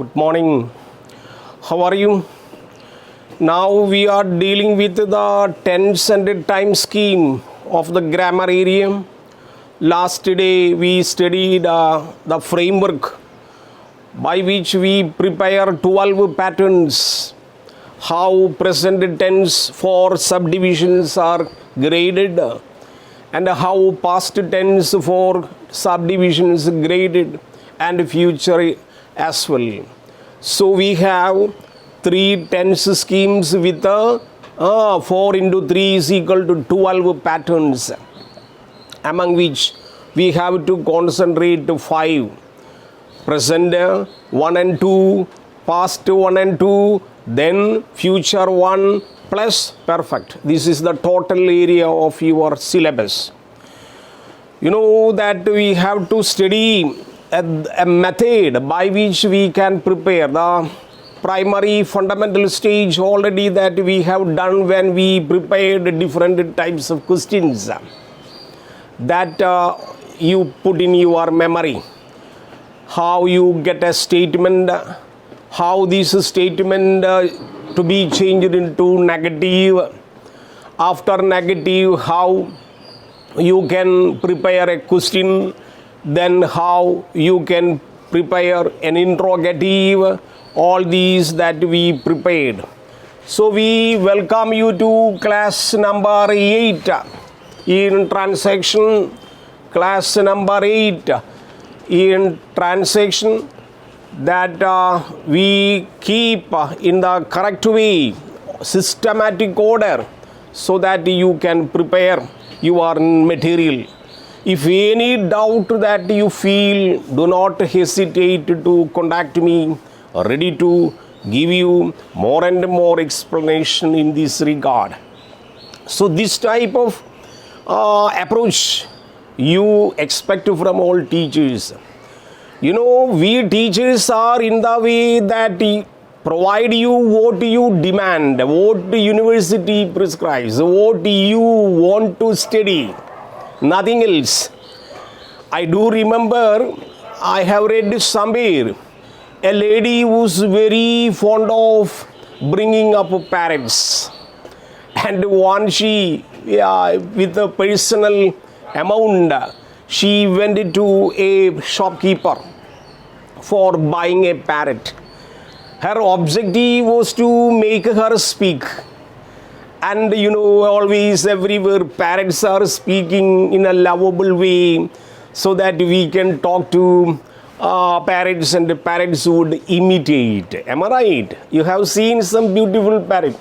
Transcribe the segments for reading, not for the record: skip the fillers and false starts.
Good morning. How are you? Now we are dealing with the tense and time scheme of the grammar area. Last day we studied the framework by which we prepare 12 patterns, how present tense for subdivisions are graded, and how past tense for subdivisions graded, and future as well. So we have 3 tense schemes with 4 into 3 is equal to 12 patterns, among which we have to concentrate 5. Present 1 and 2, past 1 and 2, then future 1 plus perfect. This is the total area of your syllabus. You know that we have to study a method by which we can prepare the primary fundamental stage already that we have done when we prepared different types of questions that you put in your memory. How you get a statement, how this statement to be changed into negative, after negative how you can prepare a question, then how you can prepare an interrogative, all these that we prepared. So we welcome you to class number 8 in transaction, class number 8 in transaction that we keep in the correct way, systematic order, so that you can prepare your material. If any doubt that you feel, do not hesitate to contact me, ready to give you more and more explanation in this regard. So this type of approach you expect from all teachers. You know, we teachers are in the way that provide you what you demand, what the university prescribes, what you want to study, nothing else. I do remember I have read somewhere a lady who's very fond of bringing up parrots, and once she with a personal amount she went to a shopkeeper for buying a parrot. Her objective was to make her speak, and you know, always everywhere parrots are speaking in a lovable way, so that we can talk to parrots and the parrots would imitate. Am I right? You have seen some beautiful parrot,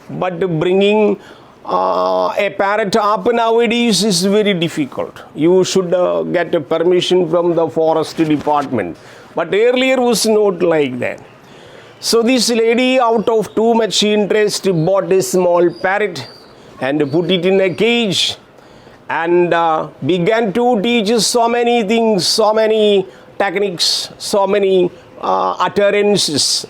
but bringing a parrot up nowadays is very difficult. You should get a permission from the forest department, but earlier was not like that. So this lady, out of too much interest, bought a small parrot and put it in a cage and began to teach so many things, so many techniques, so many utterances,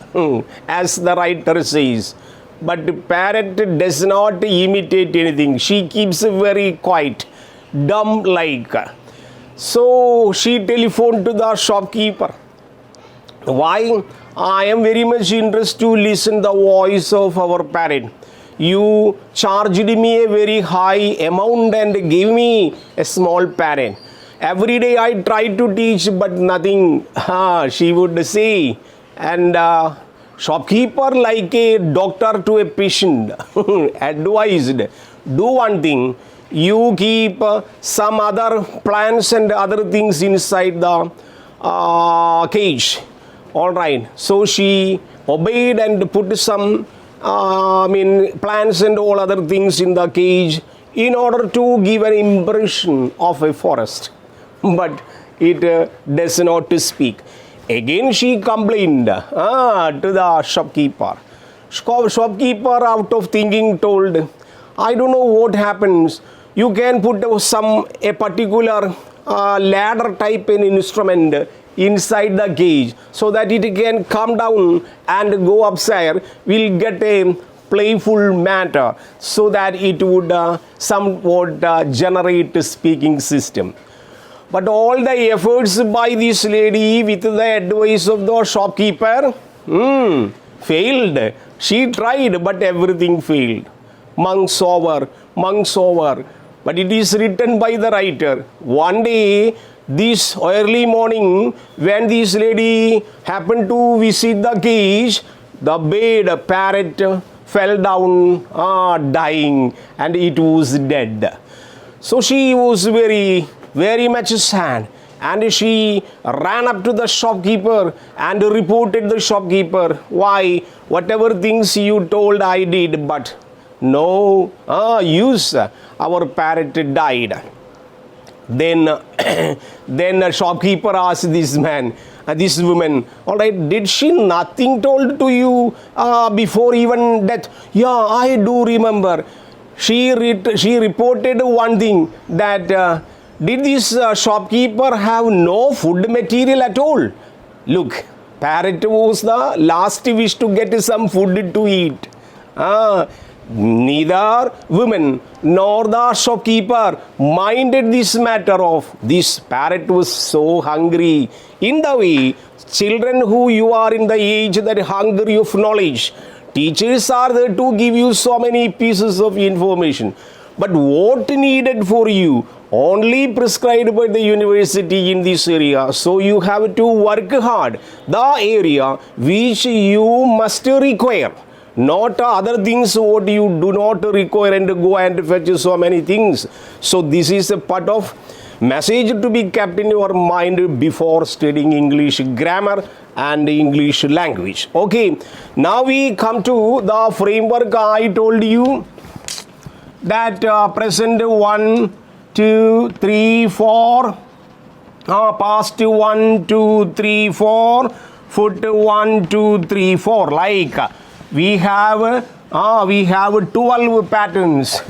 as the writer says. But the parrot does not imitate anything. She keeps very quiet, dumb-like. So she telephoned to the shopkeeper. Why? I am very much interested to listen the voice of our parrot. You charged me a very high amount and gave me a small parrot. Every day I try to teach, but nothing, she would say. And shopkeeper, like a doctor to a patient, advised, do one thing, you keep some other plants and other things inside the cage. All right. So she obeyed and put some plants and all other things in the cage in order to give an impression of a forest. But it does not speak. Again she complained to the shopkeeper. Shopkeeper, out of thinking, told, I don't know what happens. You can put a particular ladder type in instrument inside the cage, so that it can come down and go upstairs. We'll get a playful matter, so that it would somewhat generate a speaking system. But all the efforts by this lady with the advice of the shopkeeper failed. She tried, but everything failed. Months over, months over. But it is written by the writer. One day, this early morning, when this lady happened to visit the cage, the bird, parrot, fell down, dying, and it was dead. So she was very much sad, and she ran up to the shopkeeper and reported the shopkeeper. Why? Whatever things you told I did, but no use. Our parrot died. Then a shopkeeper asked this woman, all right, did she nothing told to you before even death? Yeah, I do remember. She reported one thing, that did this shopkeeper have no food material at all? Look, parrot was the last wish to get some food to eat. Neither woman nor the shopkeeper minded this matter of this parrot was so hungry. In the way, children who you are in the age that hungry of knowledge, teachers are there to give you so many pieces of information. But what needed for you only prescribed by the university in this area. So you have to work hard the area which you must require. Not other things what you do not require and go and fetch so many things. So this is a part of message to be kept in your mind before studying English grammar and English language. Okay, now we come to the framework. I told you that present 1, 2, 3, 4, past 1, 2, 3, 4, foot 1, 2, 3, 4. Like we have 12 patterns.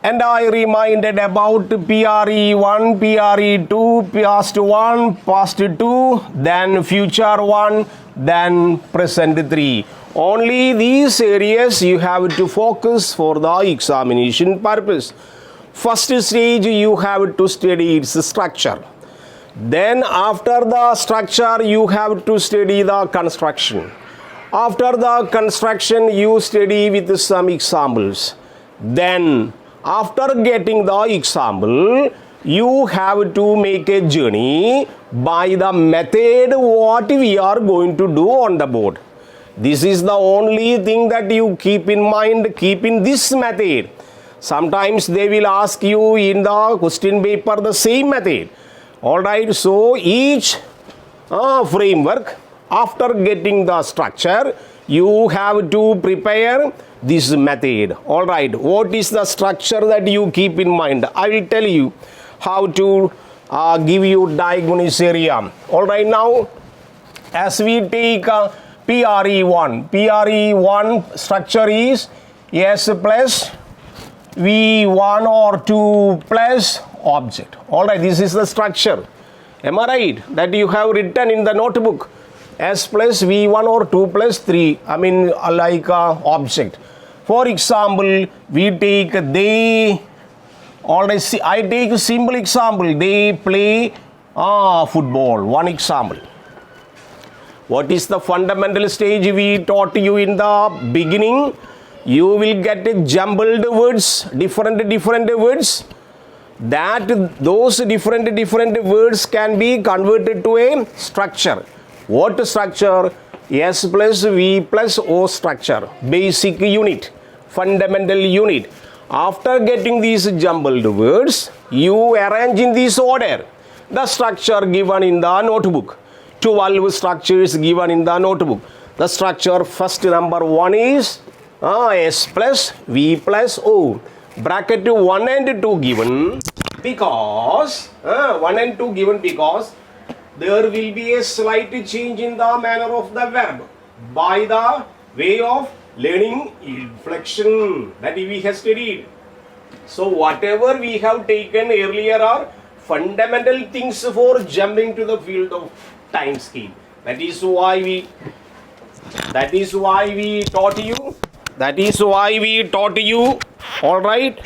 And I reminded about PRE1, PRE2, past 1, past 2, then future 1, then present 3. Only these areas you have to focus for the examination purpose. First stage you have to study its structure. Then after the structure you have to study the construction. After the construction you study with some examples. Then after getting the example, you have to make a journey by the method what we are going to do on the board. This is the only thing that you keep in mind, keep in this method. Sometimes they will ask you in the question paper the same method. Alright, so each framework, after getting the structure, you have to prepare this method. Alright, what is the structure that you keep in mind? I will tell you how to give you diagnosis area. Alright, now as we take PRE1 structure is S plus V1 or 2 plus object. Alright, this is the structure. Am I right? That you have written in the notebook. S plus V1 or 2 plus 3. I mean like object. For example, we take they. Alright, I take a simple example. They play football. One example. What is the fundamental stage we taught you in the beginning? You will get jumbled words, different words. That those different words can be converted to a structure. What structure? S plus V plus O structure. Basic unit, fundamental unit. After getting these jumbled words, you arrange in this order. The structure given in the notebook. 12 structures given in the notebook. The structure first number 1 is S plus V plus O. Bracket 1 and 2 given because 1 and 2 given because there will be a slight change in the manner of the verb by the way of learning inflection that we have studied. So whatever we have taken earlier are fundamental things for jumping to the field of time scale. That is why we taught you. All right.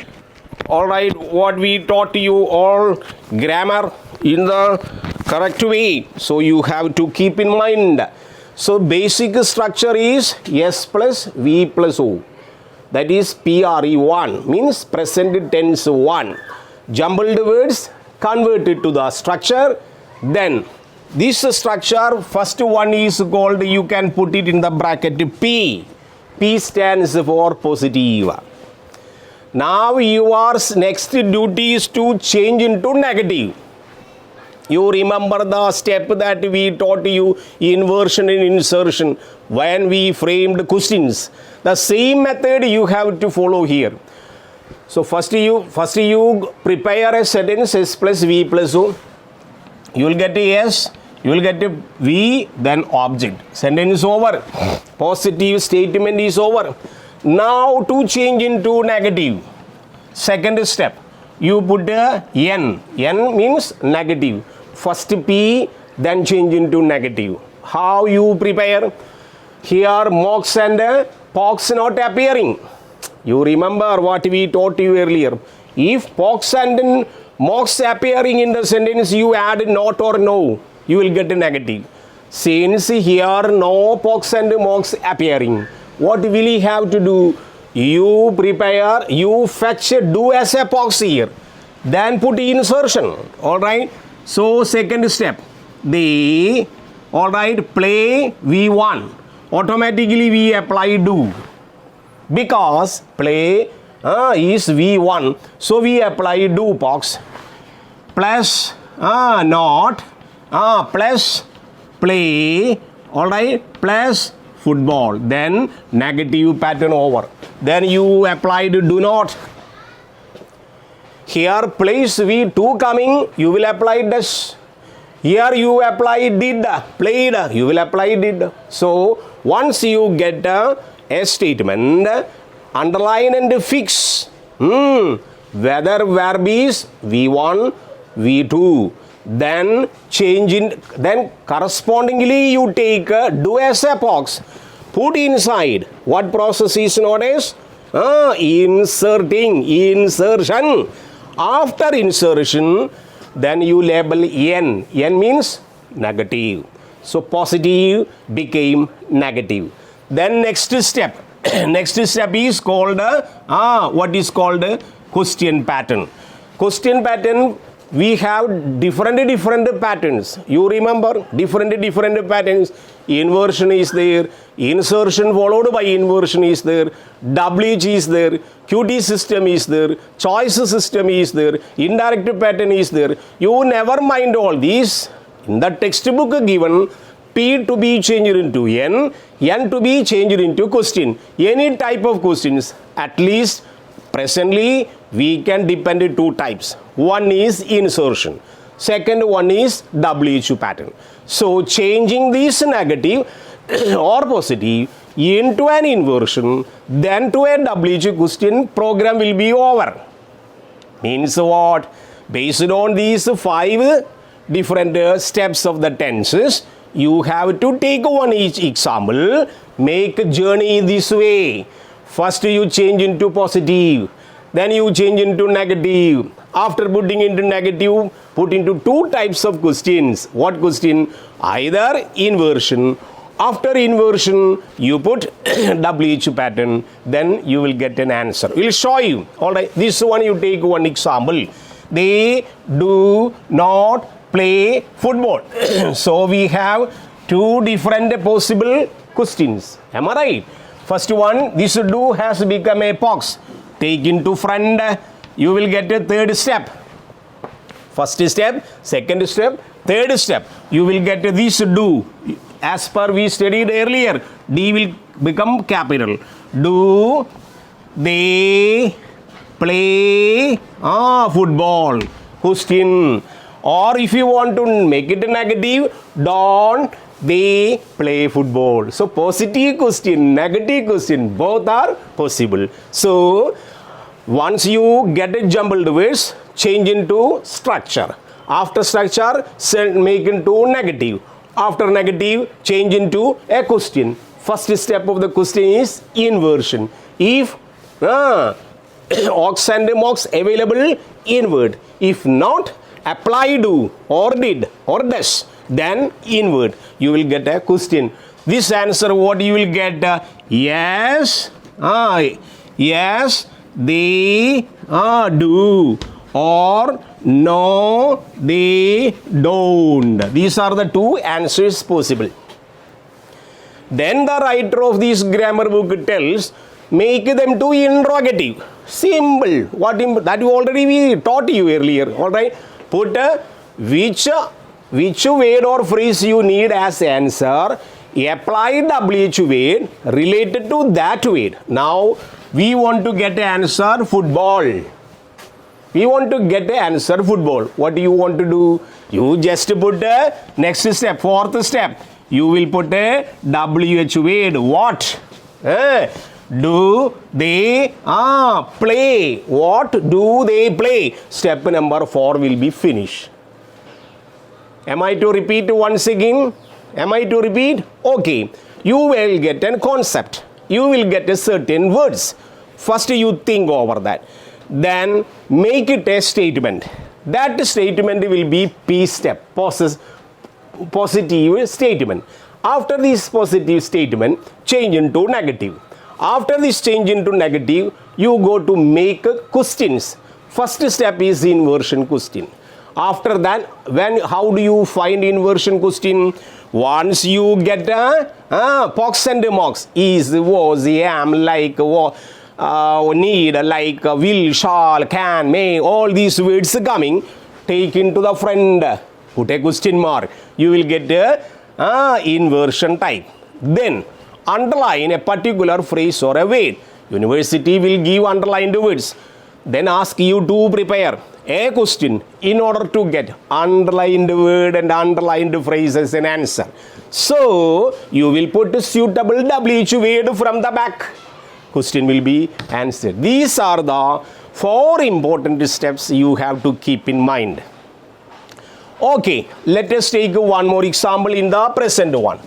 all right, what we taught you all grammar in the correct way. So you have to keep in mind. So basic structure is S plus V plus O. That is PRE1, means present tense 1. Jumbled words converted to the structure. Then this structure, first one is called, you can put it in the bracket P. P stands for positive. Now your next duty is to change into negative. You remember the step that we taught you, inversion and insertion, when we framed questions. The same method you have to follow here. So first you prepare a sentence S plus V plus O. You will get a S, you will get a V, then object. Sentence over. Positive statement is over. Now to change into negative. Second step, you put a N. N means negative. First P, then change into negative. How you prepare? Here mox and pox not appearing. You remember what we taught you earlier. If pox and mox appearing in the sentence, you add not or no, you will get a negative. Since here no pox and mox appearing, what will you have to do? You prepare, you fetch, do as a pox here, then put insertion. All right. So second step, the all right, play V1. Automatically we apply do, because play is V1. So we apply do pox plus not plus play, all right, plus football, then negative pattern over. Then you applied do not. Here place V2 coming, you will apply dash. Here you apply did, played, you will apply did. So once you get a statement, underline and fix whether verb is V1, V2. Then change in, then correspondingly you take do as a box, put inside. What process is known as inserting, insertion. After insertion, then you label N. N means negative. So positive became negative. Then next step, next step is called what is called question pattern. Question pattern, we have different patterns. You remember different patterns. Inversion is there, insertion followed by inversion is there, WH is there, QT system is there, choice system is there, indirect pattern is there. You never mind all these. In the textbook given, P to be changed into N, N to be changed into question. Any type of questions, at least presently we can depend on two types. One is insertion, second one is WH pattern. So changing this negative or positive into an inversion, then to a WH question, program will be over. Means what? Based on these 5 different steps of the tenses, you have to take one each example, make a journey this way. First you change into positive, then you change into negative. After putting into negative, put into 2 types of questions. What question? Either inversion. After inversion, you put WH pattern, then you will get an answer. We'll show you. All right, this one you take one example. They do not play football. So we have 2 different possible questions. Am I right? First one, this do has become a box. Take into front, you will get a 3rd step. First step, second step, 3rd step. You will get this do. As per we studied earlier, D will become capital. Do they play football? Question. Or if you want to make it negative, don't they play football? So positive question, negative question, both are possible. So once you get a jumbled words, change into structure. After structure, make into negative. After negative, change into a question. First step of the question is inversion. If ox and mox available inward. If not, apply do or did or does, then inward. You will get a question. This answer, what you will get? Yes, yes, they do, or no, they don't. These are the two answers possible. Then the writer of this grammar book tells, make them to interrogative. Simple. What that you already we taught you earlier. All right. Put which word or phrase you need as answer. Apply WH word related to that word. Now we want to get answer football. We want to get the answer football. What do you want to do? You just put next step, fourth step. You will put a WH word. What? Do they play? What do they play? Step number 4 will be finished. Am I to repeat once again? Am I to repeat? Okay. You will get a concept. You will get a certain words. First you think over that. Then make it a statement. That statement will be P step. Positive statement. After this positive statement, change into negative. After this change into negative, you go to make questions. First step is inversion question. After that, how do you find inversion question? Once you get pox and mox, is, was, am, like, need, like, will, shall, can, may, all these words coming, take into the front, put a question mark. You will get inversion type. Then underline a particular phrase or a word. University will give underlined words. Then ask you to prepare a question in order to get underlined word and underlined phrase as an answer. So you will put a suitable WH word from the back. Question will be answered. These are the 4 important steps you have to keep in mind. Okay, let us take one more example in the present one.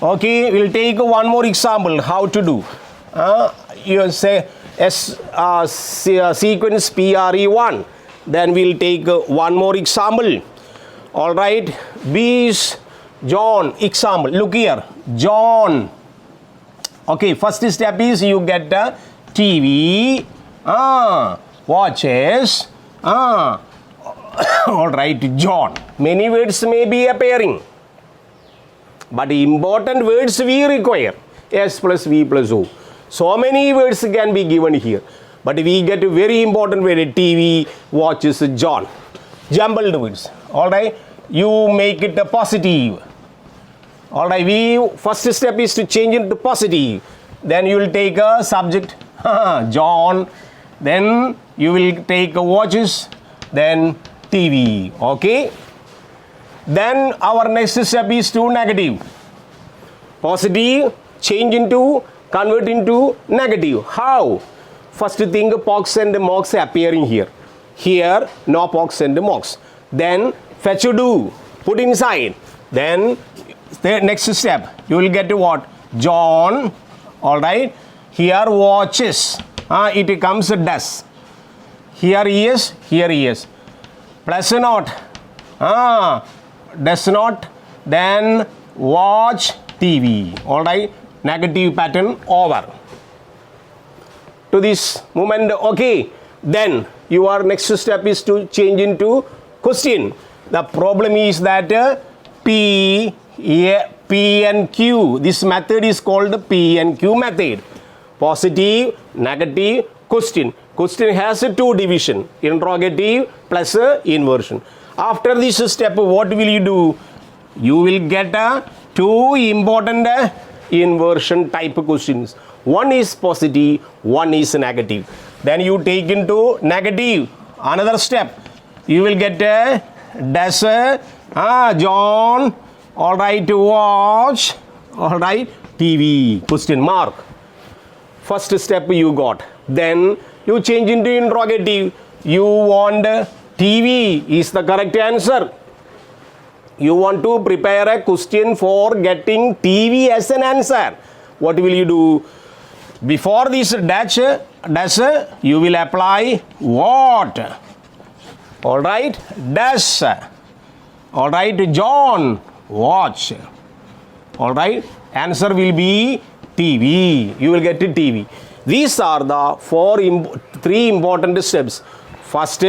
Okay, we'll take one more example how to do. You say sequence PRE1. Then we'll take one more example. All right, B is John. Example, look here, John. Okay, first step is you get the TV, watches, all right, John. Many words may be appearing, but important words we require. S plus V plus O. So many words can be given here, but we get a very important word, TV, watches, John. Jumbled words. All right, you make it a positive. All right, first step is to change it to positive. Then you will take a subject, John. Then you will take a watches. Then TV. Okay. Then our next step is to negative. Positive, change into, convert into negative. How? First thing, pox and mox appearing here. Here, no pox and mox. Then fetch do, put inside. Then the next step, you will get what? John. All right. Here watches. It comes does. Here he is. Here he is. Plus not. Does not. Then watch TV. All right. Negative pattern over. To this moment, okay. Then your next step is to change into question. The problem is that P and Q. This method is called P and Q method. Positive, negative, question. Question has 2 division. Interrogative plus inversion. After this step, what will you do? You will get 2 important inversion type questions. One is positive, one is negative. Then you take into negative. Another step. You will get does John, all right, watch, all right, TV, question mark. First step you got. Then you change into interrogative. You want TV is the correct answer. You want to prepare a question for getting TV as an answer. What will you do? Before this dash, you will apply what? All right, dash. All right, John, watch. All right, answer will be TV. You will get to TV. These are the three important steps. First,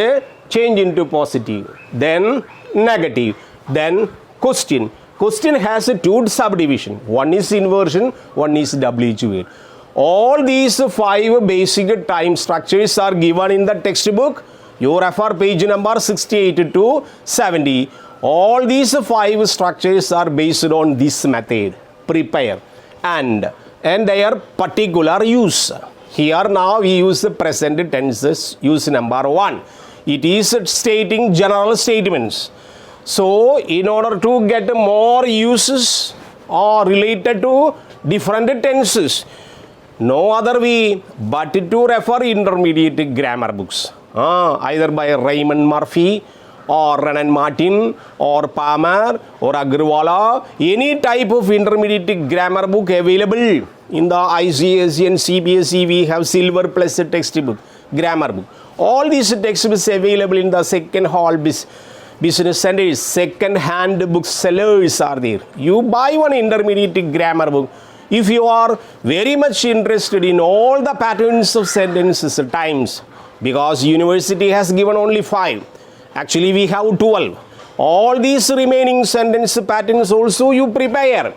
change into positive, then negative, then question. Question has two subdivision. One is inversion, one is WH. All these 5 basic time structures are given in the textbook. You refer page number 68 to 70. All these 5 structures are based on this method. Prepare and their particular use. Here now we use the present tenses. Use number 1. It is stating general statements. So in order to get more uses or related to different tenses, no other way but to refer intermediate grammar books, either by Raymond Murphy or Renan Martin or Palmer or Agrawala, any type of intermediate grammar book available in the ICSE and CBSE. We have Silver Plus textbook, grammar book. All these textbooks available in the second hall business centers, second hand booksellers are there. You buy one intermediate grammar book. If you are very much interested in all the patterns of sentences at times, because university has given only 5, actually we have 12. All these remaining sentence patterns also you prepare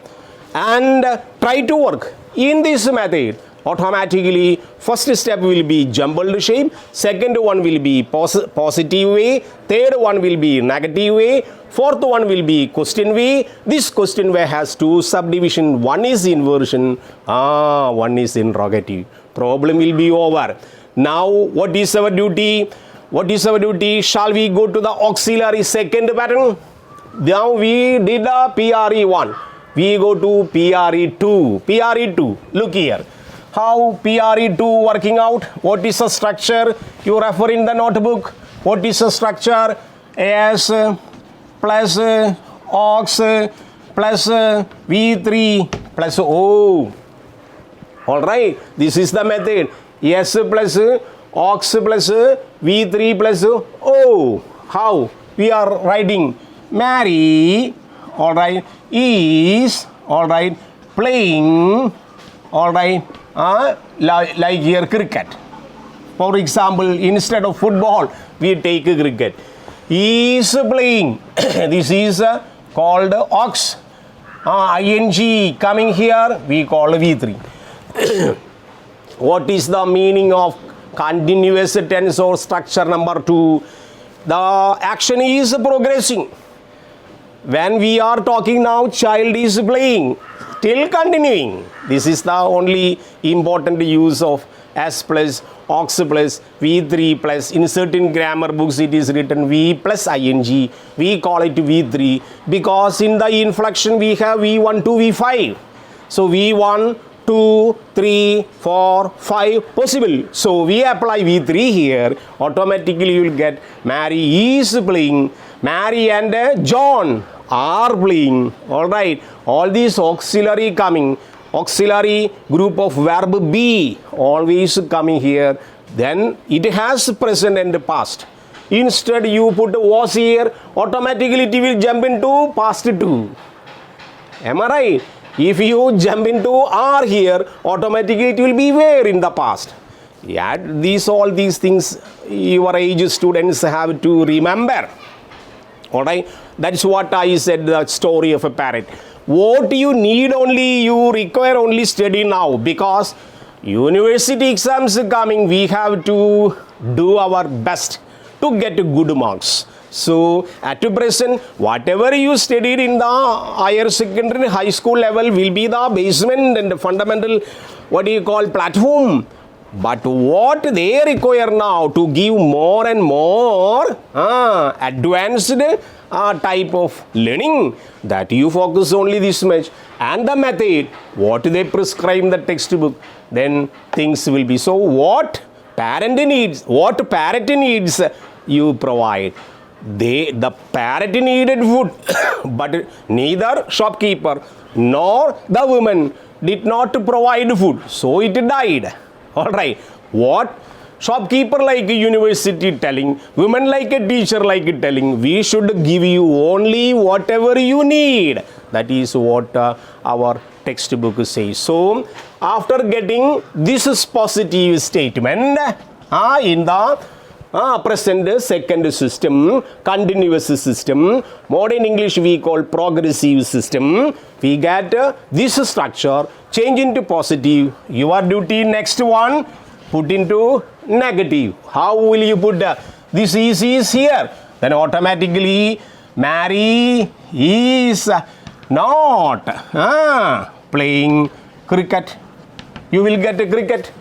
and try to work in this method. Automatically, first step will be jumbled shape, second one will be positive way, third one will be negative way, fourth one will be question way. This question way has 2 subdivision. One is inversion, one is interrogative. Problem will be over. Now, what is our duty? What is our duty? Shall we go to the auxiliary second pattern? Now we did the PRE1. We go to PRE2. PRE2, look here. How PRE2 working out? What is the structure? You refer in the notebook. What is the structure? AS plus aux plus V3 plus O. Alright, this is the method. S plus aux plus V3 plus O. How? We are writing Mary, alright, is, alright, playing, alright, like here cricket. For example, instead of football, we take cricket. Is playing. This is called aux. Ing coming here, we call V3. What is the meaning of continuous tense or structure number 2? The action is progressing. When we are talking now, child is playing, still continuing. This is the only important use of S plus, aux plus, V3 plus. In certain grammar books it is written V plus ing. We call it V3 because in the inflection we have V1 to V5. So V1, 2, 3, 4, 5 possible. So we apply V3 here. Automatically you will get Mary is playing. Mary and John are playing. Alright. All these auxiliary coming. Auxiliary group of verb be always coming here. Then it has present and past. Instead you put was here. Automatically it will jump into past 2. Am I right? If you jump into are here, automatically it will be where in the past. Yeah, all these things your age students have to remember. Alright, that's what I said, the story of a parrot. What you need only, you require only study now, because university exams coming, we have to do our best to get good marks. So at present, whatever you studied in the higher secondary, high school level will be the basement and the fundamental, platform. But what they require now to give more and more advanced type of learning, that you focus only this much, and the method, what they prescribe in the textbook, then things will be. So what parent needs, you provide. The parrot needed food, but neither shopkeeper nor the woman did not provide food, so it died. All right. What? Shopkeeper like a university telling, women like a teacher like telling, we should give you only whatever you need. That is what our textbook says. So, after getting this is positive statement in the present second system, continuous system, modern English we call progressive system, we get this structure, change into positive. Your duty next one, put into negative. How will you put this is here? Then automatically Mary is not playing cricket. You will get a cricket.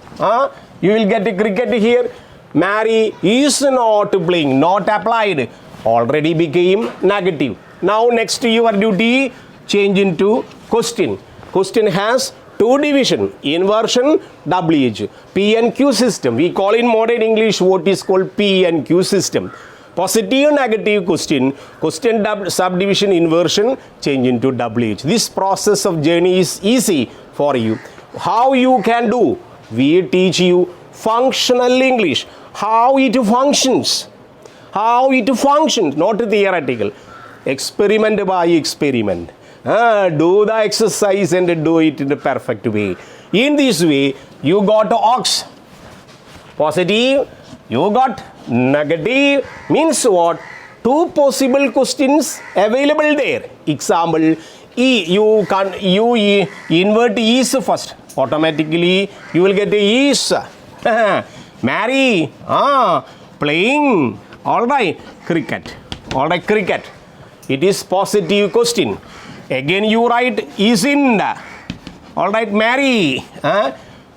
You will get a cricket here. Mary is not playing, not applied. Already became negative. Now next your duty, change into question. Question has two division, inversion, WH. P and Q system. We call in modern English what is called P and Q system. Positive, negative question, subdivision, inversion, change into WH. This process of journey is easy for you. How you can do? We teach you functional English. How it functions. How it functions, not theoretical. Experiment by experiment. Do the exercise and do it in a perfect way. In this way, you got ox. Positive, you got negative. Means what? Two possible questions available there. Example, you invert is first. Automatically, you will get is. Mary, playing. All right, cricket. All right, cricket. It is positive question. Again, you write is in. All right, Mary.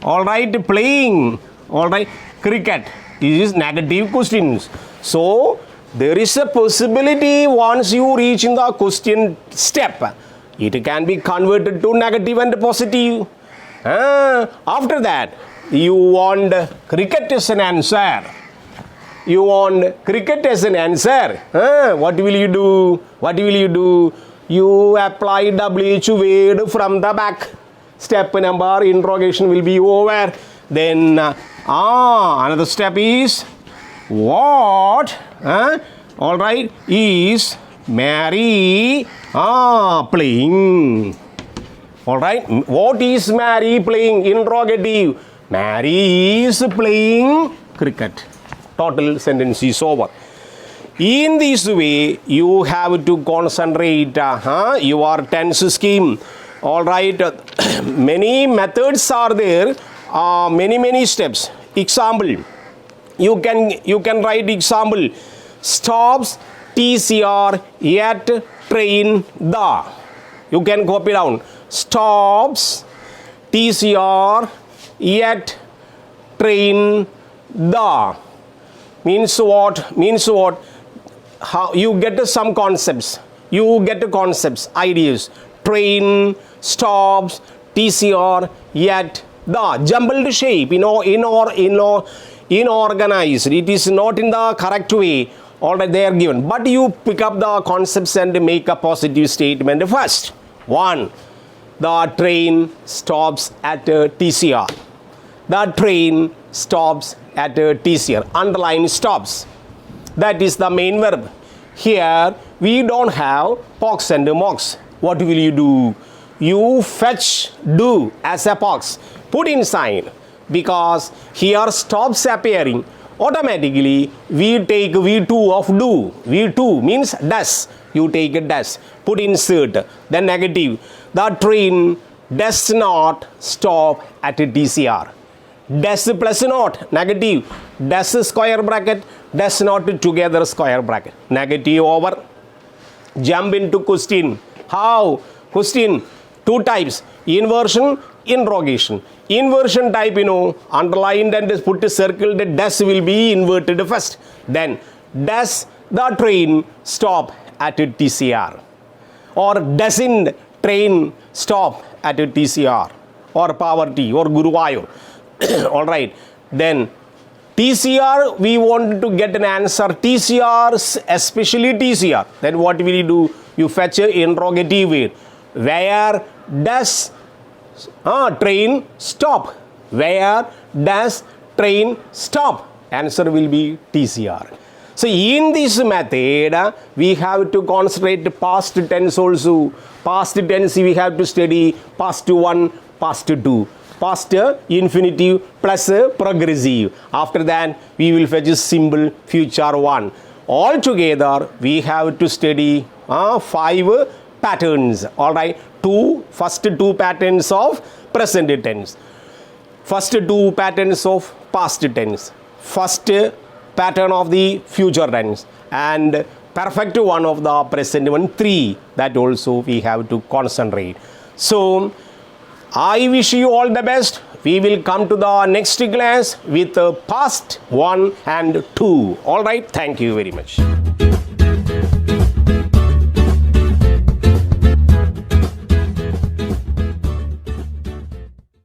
All right, playing. All right, cricket. This is negative questions. So, there is a possibility once you reach in the question step, it can be converted to negative and positive. After that, you want cricket as an answer. You want cricket as an answer. What will you do? What will you do? You apply WH word from the back. Step number interrogation will be over. Then another step is what? All right, is Mary playing? All right, what is Mary playing? Interrogative. Mary is playing cricket. Total sentence is over. In this way, you have to concentrate your tense scheme. All right, many methods are there. Many steps. Example, you can write example. Stops TCR at train the. You can copy down. Stops TCR at train the. Means what? How you get some concepts. You get concepts, ideas. Train, stops, TCR, yet the jumbled shape, inorganized. It is not in the correct way. All right, they are given. But you pick up the concepts and make a positive statement first. 1. The train stops at TCR. The train stops at TCR. Underline stops. That is the main verb. Here we don't have pox and mox. What will you do? You fetch do as a pox. Put in sign. Because here stops appearing. Automatically we take V2 of do. V2 means does. You take a does. Put insert. Then negative. The train does not stop at TCR. Does plus not, negative. Does square bracket, does not together square bracket. Negative over. Jump into question. How? Question. Two types. Inversion, interrogation. Inversion type, underlined and put a circle. The does will be inverted first. Then, does the train stop at TCR? Or doesn't train stop at TCR? Or Poverty or Guruvayur? All right, then TCR, we want to get an answer. TCR, especially TCR. Then what will you do? You fetch an interrogative word. Where does train stop? Where does train stop? Answer will be TCR. So in this method, we have to concentrate past tense also. Past tense we have to study past 1, past 2. Past infinitive plus progressive. After that, we will fetch simple future 1. Altogether, we have to study 5 patterns. All right, first two patterns of present tense. First 2 patterns of past tense. First pattern of the future tense, and perfect one of the present one. 3 that also we have to concentrate. So I wish you all the best. We will come to the next class with past 1 and 2. All right, thank you very much.